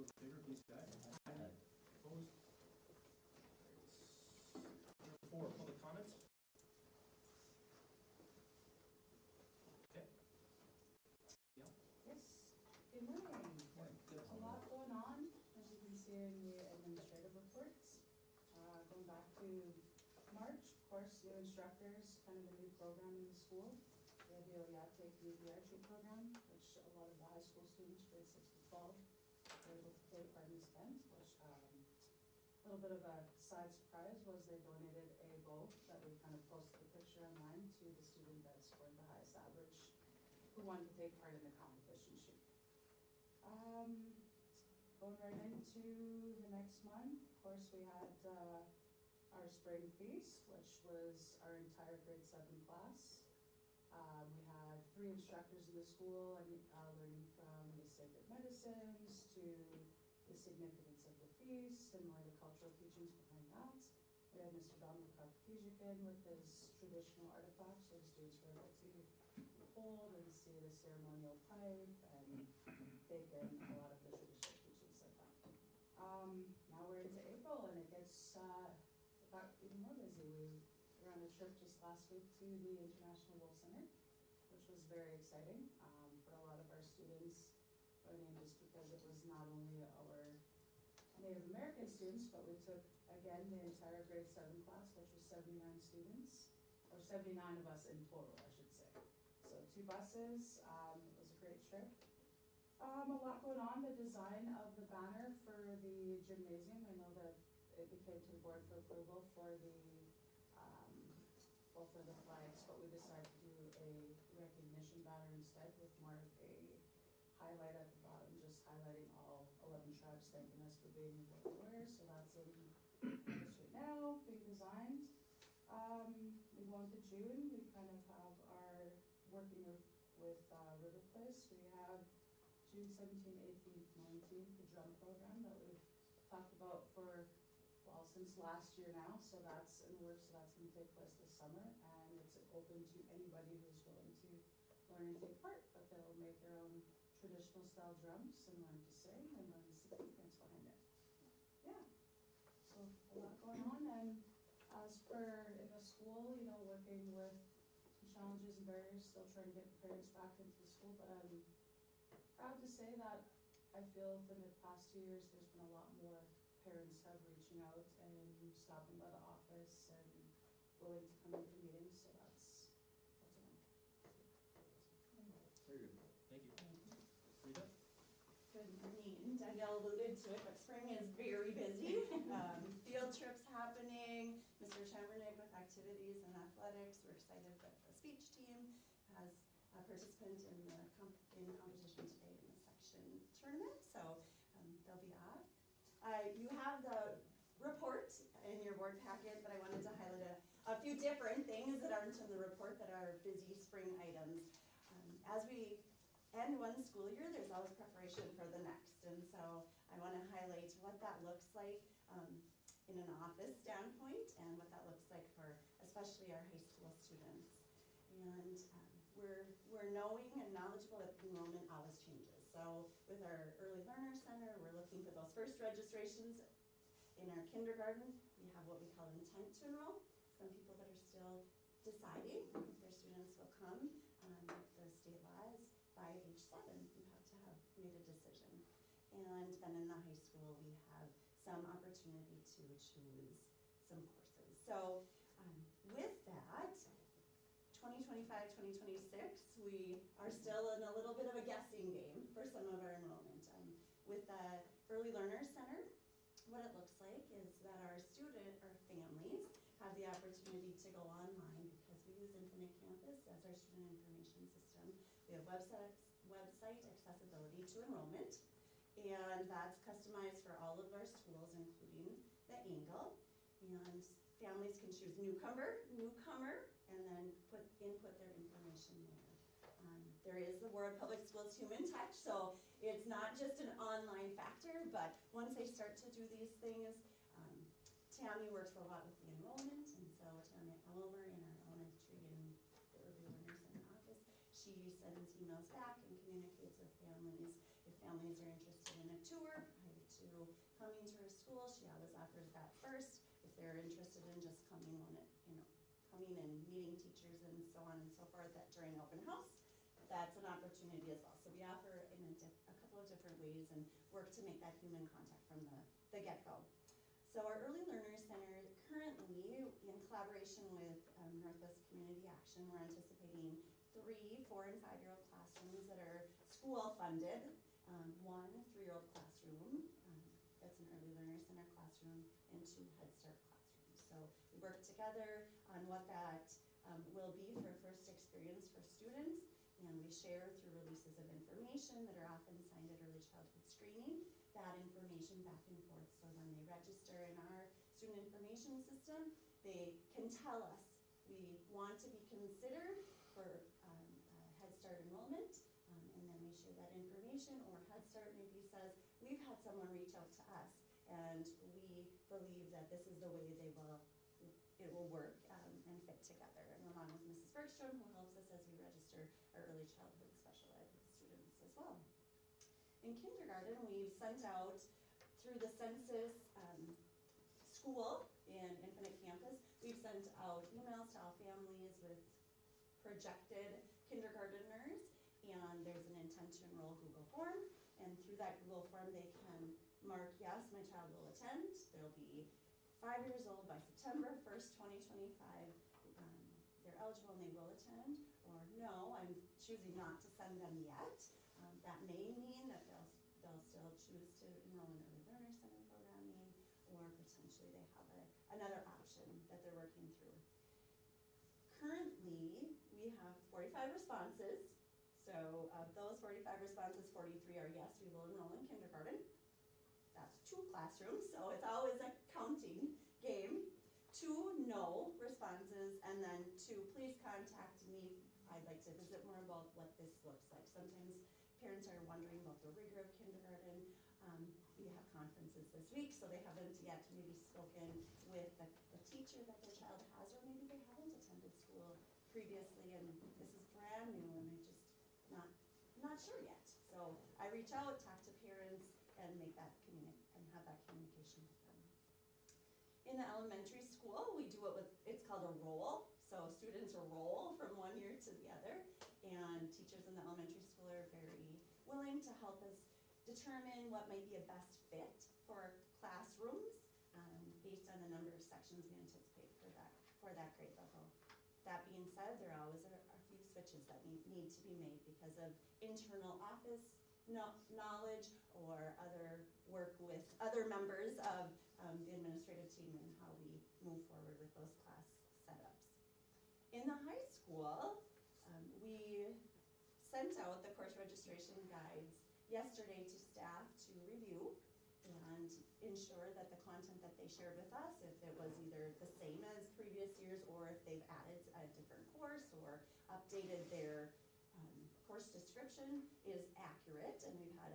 in favor, please say aye. Aye. Opposed? Number 4, public comments. Okay. Yeah. Yes. Good morning. A lot going on, as you can see in the administrative reports. Going back to March, of course, new instructors, kind of a new program in the school. We have the immedately archery program, which a lot of the high school students, grades 6 to 12, were able to take part in this event, which a little bit of a side surprise was they donated a bow that we kind of posted the picture online to the student that scored the highest average who wanted to take part in the competition shoot. Going right into the next month, of course, we had our spring feast, which was our entire grade 7 class. We had 3 instructors in the school learning from the sacred medicines to the significance of the feast and more of the cultural teachings behind that. We had Mr. Donald Kapakijikin with his traditional artifacts, so the students were able to hold and see the ceremonial pipe and take in a lot of the traditional teachings like that. Now we're into April and it gets got even more busy. We were on a trip just last week to the International Wolf Center, which was very exciting for a lot of our students learning, just because it was not only our Native American students, but we took, again, the entire grade 7 class, which was 79 students, or 79 of us in total, I should say. So 2 buses, it was a great trip. A lot going on, the design of the banner for the gymnasium. I know that it came to the board for approval for the, well, for the flags, but we decided to do a recognition banner instead with more of a highlight at the bottom, just highlighting all 11 tribes thanking us for being the warriors. So that's in progress right now, being designed. We go into June, we kind of have our working with River Place. We have June 17th, 18th, 19th, the drum program that we've talked about for, well, since last year now. So that's in the works, so that's going to take place this summer, and it's open to anybody who's willing to learn and take part, but they'll make their own traditional style drums and learn to sing and learn the significance behind it. Yeah, so a lot going on. And as for in the school, you know, working with some challenges and barriers, still trying to get parents back into the school, but I'm proud to say that I feel within the past 2 years there's been a lot more parents have reaching out and stopping by the office and willing to come in for meetings, so that's Very good. Thank you. Rita? Good morning. Danielle alluded to it, but spring is very busy. Field trips happening, Mr. Chambernick with activities and athletics. We're excited that the speech team has a participant in the competition today in the section tournament, so they'll be off. You have the report in your board packet, but I wanted to highlight a few different things that aren't in the report that are busy spring items. As we end one school year, there's always preparation for the next, and so I want to highlight what that looks like in an office standpoint and what that looks like for especially our high school students. And we're knowing and knowledgeable that enrollment always changes. So with our Early Learner Center, we're looking for those first registrations. In our kindergarten, we have what we call intent to enroll. Some people that are still deciding if their students will come. The state laws, by age 7, you have to have made a decision. And then in the high school, we have some opportunity to choose some courses. So with that, 2025, 2026, we are still in a little bit of a guessing game for some of our enrollment. With the Early Learner Center, what it looks like is that our families have the opportunity to go online because we use Infinite Campus as our student information system. We have website accessibility to enrollment, and that's customized for all of our schools, including the Angle. And families can choose newcomer, and then input their information there. There is the Warwick Public Schools Human Touch, so it's not just an online factor, but once they start to do these things, Tammy works a lot with the enrollment, and so Tammy Elmer in our elementary and the Early Learner Center office, she sends emails back and communicates with families. If families are interested in a tour prior to coming to her school, she always offers that first. If they're interested in just coming on it, coming and meeting teachers and so on and so forth during open house, that's an opportunity as well. So we offer in a couple of different ways and work to make that human contact from the get-go. So our Early Learners Center currently, in collaboration with Northwest Community Action, we're anticipating 3 4- and 5-year-old classrooms that are school funded, 1 3-year-old classroom that's an Early Learner Center classroom, and 2 Head Start classrooms. So we work together on what that will be for a first experience for students, and we share through releases of information that are often signed at early childhood screening, that information back and forth. So when they register in our student information system, they can tell us we want to be considered for Head Start enrollment, and then we share that information, or Head Start maybe says, we've had someone reach out to us, and we believe that this is the way it will work and fit together. And along with Mrs. Bergstrom, who helps us as we register our early childhood special ed students as well. In kindergarten, we've sent out through the census school in Infinite Campus, we've sent out emails to all families with projected kindergarteners, and there's an intent to enroll Google form, and through that Google form they can mark, yes, my child will attend, they'll be 5 years old by September 1st, 2025, they're eligible and they will attend, or no, I'm choosing not to send them yet. That may mean that they'll still choose to enroll in Early Learner Center programming, or potentially they have another option that they're working through. Currently, we have 45 responses. So of those 45 responses, 43 are yes, we will enroll in kindergarten. That's 2 classrooms, so it's always a counting game. 2 no responses, and then 2, please contact me. I'd like to visit more about what this looks like. Sometimes parents are wondering about the rigor of kindergarten. We have conferences this week, so they haven't yet maybe spoken with the teacher that their child has, or maybe they haven't attended school previously, and this is brand new, and they're just not sure yet. So I reach out, talk to parents, and make that and have that communication with them. In the elementary school, we do it with, it's called a roll. So students roll from one year to the other, and teachers in the elementary school are very willing to help us determine what might be a best fit for classrooms based on the number of sections we anticipate for that grade level. That being said, there always are a few switches that need to be made because of internal office knowledge or other work with other members of the administrative team and how we move forward with those class setups. In the high school, we sent out the course registration guides yesterday to staff to review and ensure that the content that they shared with us, if it was either the same as previous years or if they've added a different course or updated their course description, is accurate. And we've had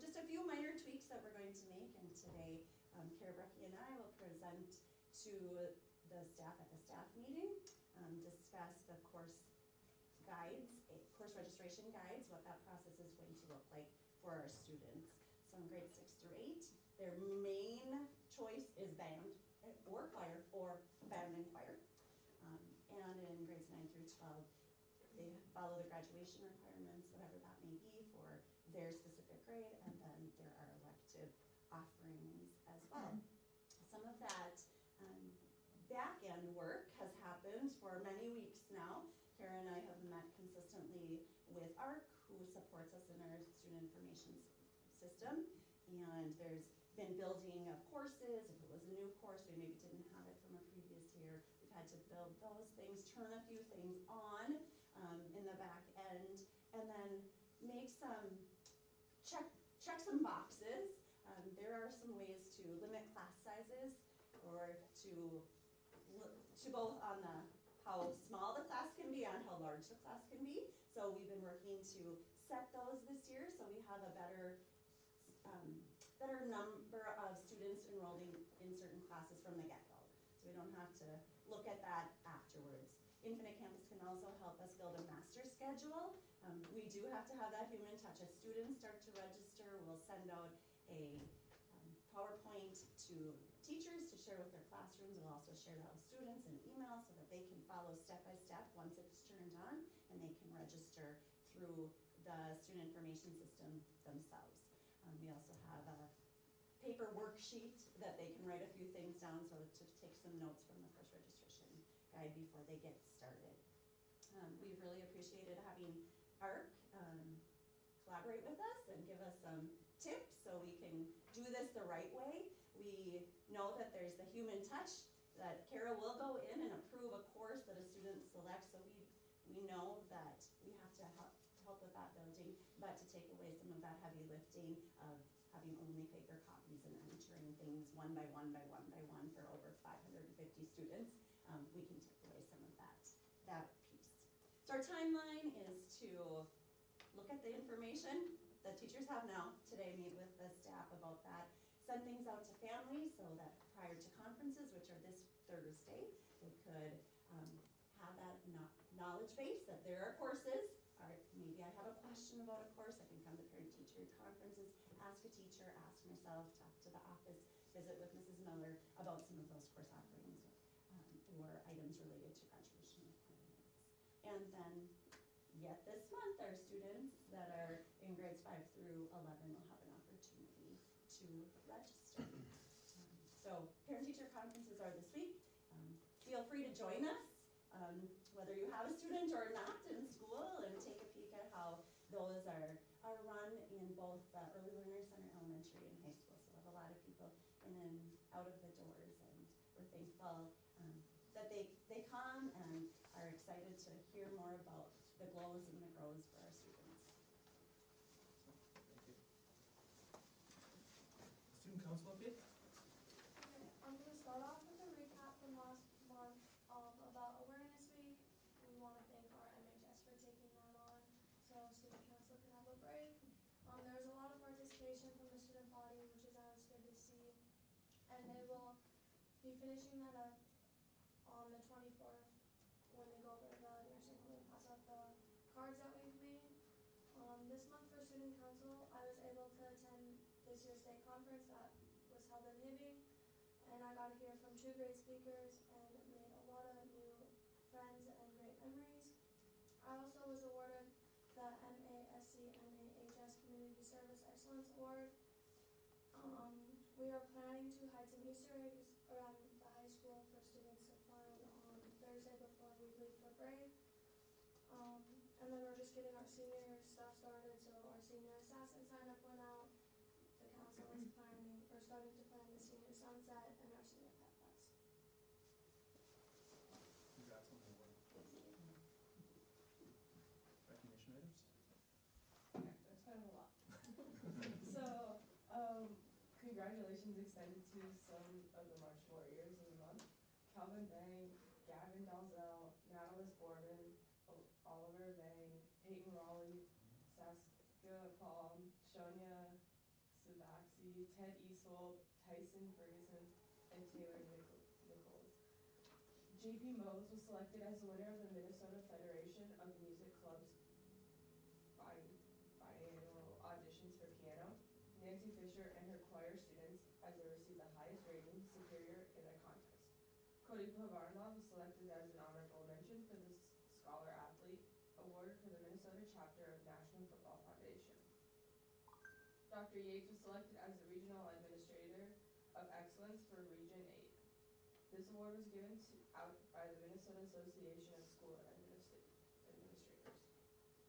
just a few minor tweaks that we're going to make, and today Kara Brecky and I will present to the staff at the staff meeting, discuss the course guides, course registration guides, what that process is going to look like for our students. So in grades 6 through 8, their main choice is band or choir, or band and choir. And in grades 9 through 12, they follow the graduation requirements, whatever that may be for their specific grade, and then there are elective offerings as well. Some of that back-end work has happened for many weeks now. Kara and I have met consistently with ARC, who supports us in our student information system, and there's been building of courses. If it was a new course, we maybe didn't have it from a previous year. We've had to build those things, turn a few things on in the back end, and then make some, check some boxes. There are some ways to limit class sizes, or to both on how small the class can be and how large the class can be. So we've been working to set those this year, so we have a better number of students enrolled in certain classes from the get-go. So we don't have to look at that afterwards. Infinite Campus can also help us build a master schedule. We do have to have that human touch. As students start to register, we'll send out a PowerPoint to teachers to share with their classrooms. We'll also share that with students in email so that they can follow step by step once it's turned on, and they can register through the student information system themselves. We also have a paper worksheet that they can write a few things down so to take some notes from the first registration guide before they get started. We've really appreciated having ARC collaborate with us and give us some tips so we can do this the right way. We know that there's the human touch, that Kara will go in and approve a course that a student selects, so we know that we have to help with that building, but to take away some of that heavy lifting of having only paper copies and entering things one by one for over 550 students, we can take away some of that piece. So our timeline is to look at the information that teachers have now today, meet with the staff about that, send things out to families so that prior to conferences, which are this Thursday, they could have that knowledge base that there are courses. Or maybe I have a question about a course, I can come to parent-teacher conferences, ask a teacher, ask myself, talk to the office, visit with Mrs. Miller about some of those course offerings or items related to graduation requirements. And then yet this month, our students that are in grades 5 through 11 will have an opportunity to register. So parent-teacher conferences are this week. Feel free to join us, whether you have a student or not in school, and take a peek at how those are run in both the Early Learner Center Elementary and high school. So we have a lot of people in and out of the doors, and we're thankful that they come and are excited to hear more about the glows and the grows for our students. Thank you. Student council update? Okay, I'm going to start off with a recap from last month about Awareness Week. We want to thank our MHS for taking that on so student council can have a break. There was a lot of participation from the student body, which is always good to see. And they will be finishing that up on the 24th when they go over to the nursing home and pass out the cards that we've made. This month for student council, I was able to attend this year's state conference that was held in Hibbing, and I got to hear from 2 great speakers and made a lot of new friends and great memories. I also was awarded the MASC/MAHS Community Service Excellence Award. We are planning to hide some Easter eggs around the high school for students to find on Thursday before we leave for break. And then we're just getting our senior stuff started, so our senior assassin sign up went out. The council is planning, or starting to plan the senior sunset and our senior pet fest. Congrats on the award. Recognition items? Okay, that's kind of a lot. So, congratulations extended to some of the March Warriors of the month. Calvin Bang, Gavin Dalzell, Natalis Borden, Oliver Bang, Peyton Raleigh, Saskia Palm, Shonya Subaxi, Ted Eastwold, Tyson Ferguson, and Taylor Nichols. JP Mose was selected as the winner of the Minnesota Federation of Music Clubs biannual auditions for piano. Nancy Fisher and her choir students, as they received the highest rating, superior, in their contest. Cody Pavarnov was selected as an honorable mention for the Scholar Athlete Award for the Minnesota chapter of National Football Foundation. Dr. Yates was selected as the Regional Administrator of Excellence for Region 8. This award was given out by the Minnesota Association of School Administrators.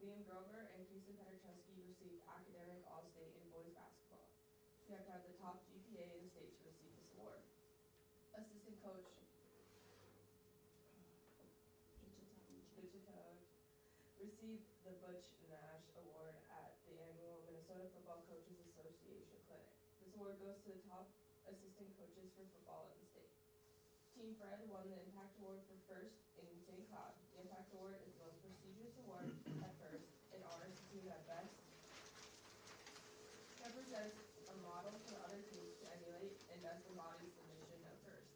Liam Grover and Kingston Petrochesky received Academic All-State in boys basketball. You have to have the top GPA in the state to receive this award. Assistant coach received the Butch Nash Award at the annual Minnesota Football Coaches Association Clinic. This award goes to the top assistant coaches for football in the state. Team Fred won the Impact Award for first in St. Cloud. The Impact Award is the most prestigious award at first and honors the team that best represents a model for other teams to emulate and best embodies the mission of first.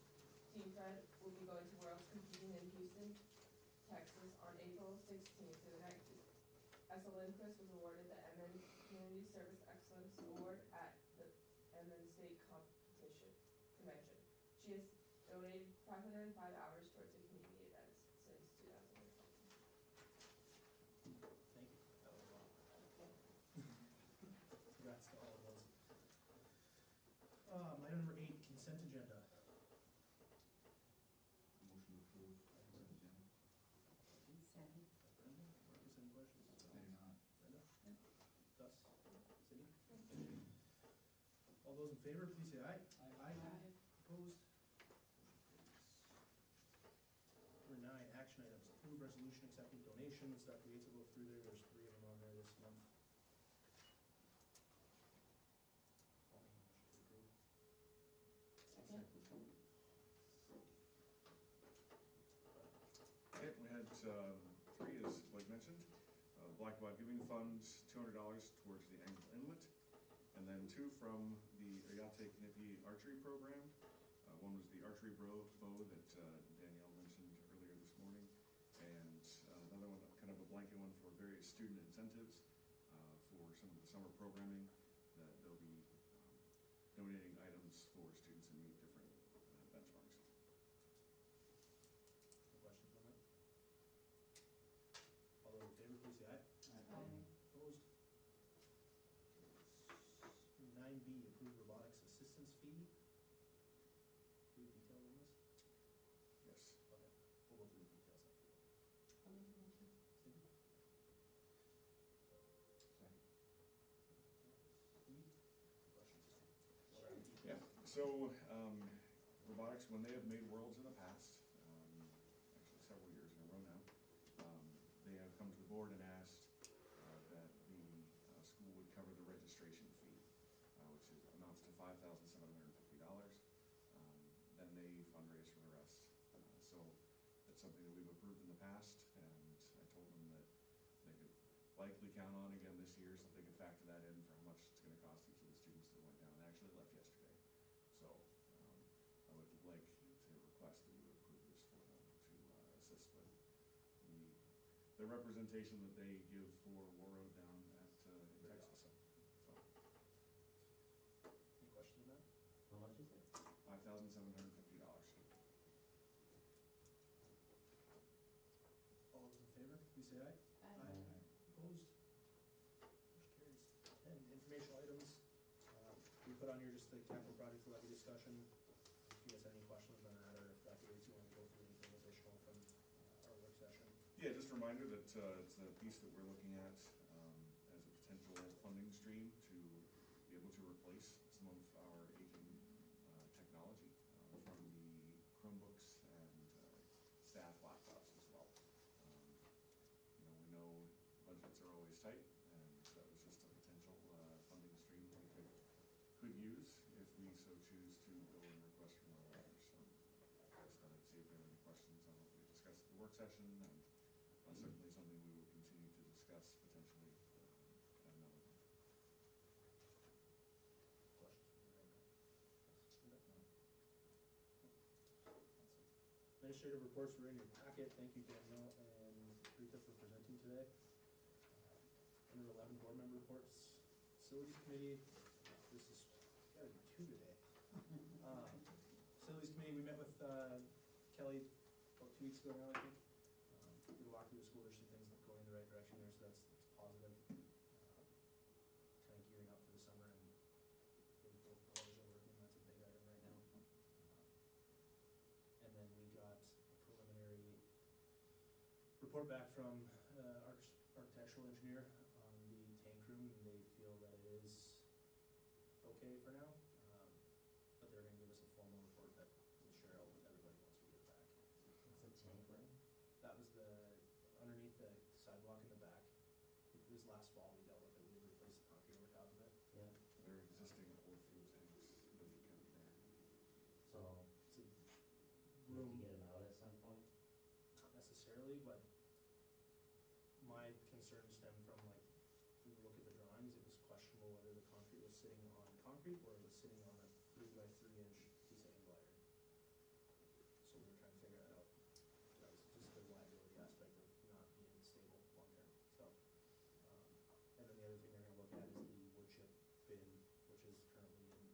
Team Fred will be going to Worlds competing in Houston, Texas on April 16th through the 19th. Essa Lindquist was awarded the MN Community Service Excellence Award at the MN State She has donated 505 hours towards the community events since 2020. Thank you. That was a lot. Congrats to all of those. Item number 8, consent agenda. Motion to approve consent agenda. Second. Brenda, Marcus, any questions? I do not. Brenda? Gus? Cindy? All those in favor, please say aye. Aye. Opposed? Number 9, action items. Approve resolution accepting donations. Dr. Yates will go through there. There's 3 of them on there this month. I'll make a motion to approve. Second. Okay, we had 3, as Blake mentioned. Black Bog Giving Fund, $200 towards the Angle Inlet. And then 2 from the Oyate Knippy Archery Program. One was the archery bow that Danielle mentioned earlier this morning. And another one, kind of a blanket one for various student incentives for some of the summer programming that they'll be donating items for students who meet different benchmarks. Any questions on that? All those in favor, please say aye. Opposed? 9B, approve robotics assistance fee. Do we have details on this? Yes. Okay, we'll go through the details after you. I'll make a motion. Cindy? Second. Any questions? Yeah, so robotics, when they have made worlds in the past, actually several years in a row now, they have come to the board and asked that the school would cover the registration fee, which amounts to $5,750. Then they fundraise for the rest. So it's something that we've approved in the past, and I told them that they could likely count on again this year so that they could factor that in for how much it's going to cost each of the students that went down. They actually left yesterday. So I would like to request that you would approve this for them to assist with the representation that they give for War Road down at in Very Texas. awesome. So Any questions on that? How much is it? $5,750. All those in favor, please say aye. Opposed? Motion carries. 10, informational items. We put on here just the capital project levy discussion. If you guys have any questions on that, or if Dr. Yates, you want to go through anything additional from our work session. Yeah, just a reminder that it's a piece that we're looking at as a potential funding stream to be able to replace some of our aging technology from the Chromebooks and staff laptops as well. We know budgets are always tight, and that was just a potential funding stream that we could use if we so choose to go and request from our others. So I just thought I'd see if there are any questions on what we discussed at the work session, and certainly something we will continue to discuss potentially at another one. Questions from the right now? Awesome. Administrative reports were in your packet. Thank you, Danielle and Rita, for presenting today. Under 11, board member reports. Facilities committee, this is gotta be 2 today. Facilities committee, we met with Kelly about 2 weeks ago now, I think. Did a walk through the school. There's some things that going in the right direction there, so that's positive. Kind of gearing up for the summer, and both boilers are working. That's a big item right now. And then we got a preliminary report back from architectural engineer on the tank room, and they feel that it is okay for now, but they're going to give us a formal report that we'll share out with everybody once we get it back. It's a tank room? That was underneath the sidewalk in the back. It was last fall we dealt with it. We had replaced the concrete over top of it. Yeah. There are existing old fuel tanks that we kept there. So, It's a do you have room, to get them out at some point? not necessarily, but my concern stemmed from, like, when you look at the drawings, it was questionable whether the concrete was sitting on concrete or it was sitting on a 3x3-inch piece of angle iron. So we were trying to figure that out. That was just the liability aspect of not being stable long term. So, and then the other thing they're going to look at is the wood chip bin, which is currently in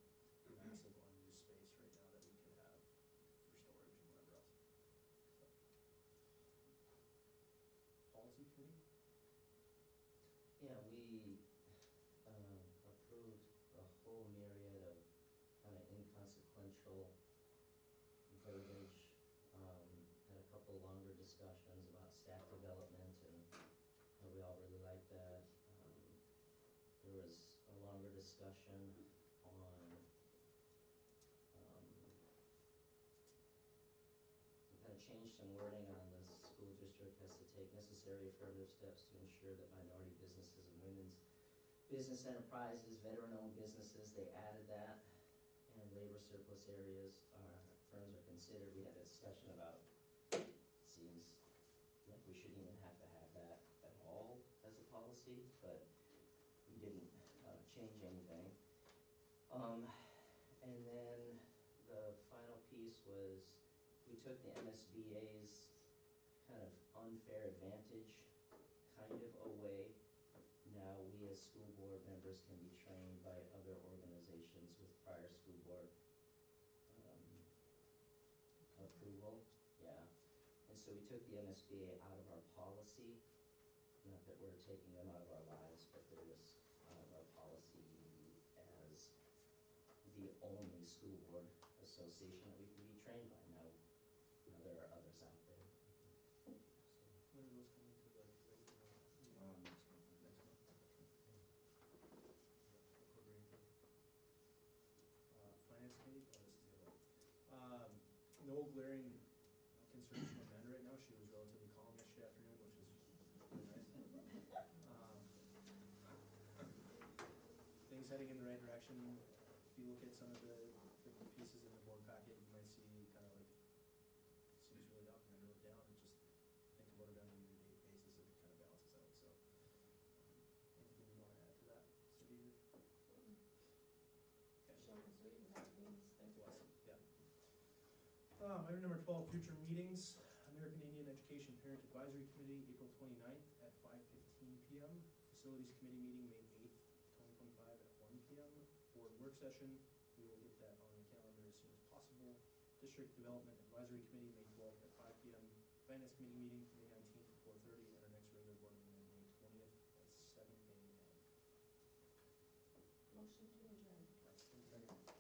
massive unused space right now that we could have Yeah, we approved a whole myriad of kind of inconsequential verbiage. Had a couple longer discussions about staff development, and we all really liked that. There was a longer discussion on we kind of changed some wording on the school district has to take necessary affirmative steps to ensure that minority businesses and women's business enterprises, veteran-owned businesses, they added that, and labor surplus areas firms are considered. We had a discussion about, seems like we shouldn't even have to have that at all as a policy, but we didn't change anything. And then the final piece was we took the MSBA's kind of unfair advantage kind of away. Now we as school board members can be trained by other organizations with prior school board approval. Yeah. And so we took the MSBA out of our policy. Not that we're taking them out of our lives, but they're just out of our policy as the only school board association that we can be trained by. Now there are others out there. So. When are those coming to the regular meeting? Next month. Next month. Incorporating the finance committee. Oh, this is the other one. No glaring concerns from Amanda right now. She was relatively calm yesterday afternoon, which is really nice. Things heading in the right direction. If you look at some of the pieces in the board packet, you might see kind of like seems really up and then really down, and just think about it on a year-to-date basis, it kind of balances out. So, anything you want to add to that, City? Short and sweet and happy means thank you. Awesome. Yeah. Item number 12, future meetings. American Indian Education Parent Advisory Committee, April 29th at 5:15 p.m. Facilities Committee meeting, May 8th, 2025 at 1 p.m. Board work session. We will get that on the calendar as soon as possible. District Development Advisory Committee, May 12th at 5 p.m. Finance Committee meeting, May 19th at 4:30, and our next regular board meeting is May 20th at 7 a.m. Motion to adjourn. Second.